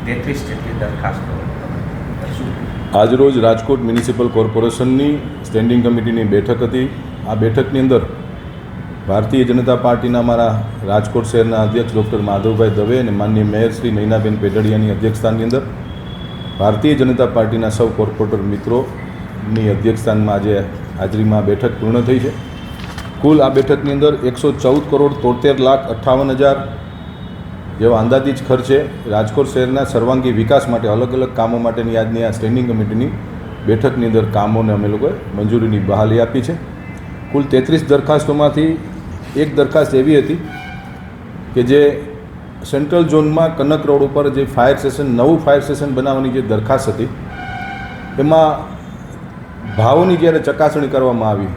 33 જેટલી દરખાસ્તો આજરોજ રાજકોટ મ્યુનિસિપલ કોર્પોરેશનની સ્ટેન્ડિંગ કમિટીની બેઠક હતી. આ બેઠકની અંદર ભારતીય જનતા પાર્ટીના અમારા રાજકોટ શહેરના અધ્યક્ષ ડૉક્ટર માધવભાઈ દવે અને માનનીય મેયર શ્રી નૈનાબેન પેઢડિયાની અધ્યક્ષસ્થાનની અંદર ભારતીય જનતા પાર્ટીના સૌ કોર્પોરેટર મિત્રોની અધ્યક્ષસ્થાનમાં આજે હાજરીમાં બેઠક પૂર્ણ થઈ છે. કુલ આ બેઠકની અંદર 114,73,58,000 જેવા અંદાજિત ખર્ચે રાજકોટ શહેરના સર્વાંગી વિકાસ માટે અલગ અલગ કામો માટેની આજની આ સ્ટેન્ડિંગ કમિટીની બેઠકની અંદર કામોને અમે લોકોએ મંજૂરીની બહાલી આપી છે. કુલ 33 દરખાસ્તોમાંથી એક દરખાસ્ત એવી હતી કે જે સેન્ટ્રલ ઝોનમાં કનક રોડ ઉપર જે ફાયર સ્ટેશન નવું ફાયર સ્ટેશન બનાવવાની જે દરખાસ્ત હતી એમાં ભાવોની જ્યારે ચકાસણી કરવામાં આવી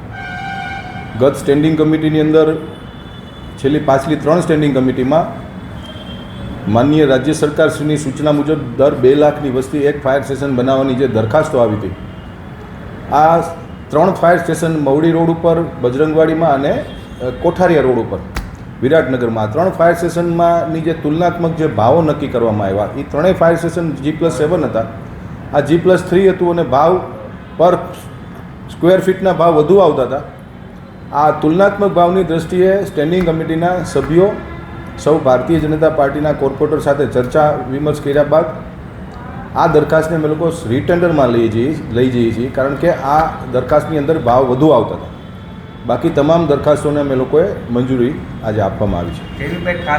ગત સ્ટેન્ડિંગ કમિટીની અંદર પાછલી 3 સ્ટેન્ડિંગ કમિટીમાં માનનીય રાજ્ય સરકારશ્રીની સૂચના મુજબ દર 2 લાખની વસ્તી એક ફાયર સ્ટેશન બનાવવાની જે દરખાસ્તો આવી હતી આ 3 ફાયર સ્ટેશન મવડી રોડ ઉપર, બજરંગવાડીમાં અને કોઠારિયા રોડ ઉપર વિરાટનગરમાં 3 ફાયર સ્ટેશનમાંની જે તુલનાત્મક જે ભાવો નક્કી કરવામાં આવ્યા એ ત્રણેય ફાયર સ્ટેશન G+7 હતા. આ G+3 હતું અને ભાવ પર સ્ક્વેર ફીટના ભાવ વધુ આવતા હતા. આ તુલનાત્મક ભાવની દ્રષ્ટિએ સ્ટેન્ડિંગ કમિટીના સભ્યો સૌ ભારતીય જનતા પાર્ટીના કોર્પોરેટર સાથે ચર્ચા વિમર્શ કર્યા બાદ આ દરખાસ્તને અમે લોકો રીટેન્ડરમાં લઈ જઈએ છીએ, કારણ કે આ દરખાસ્તની અંદર ભાવ વધુ આવતા હતા. બાકી તમામ દરખાસ્તોને અમે લોકોએ મંજૂરી આજે આપવામાં આવી છે.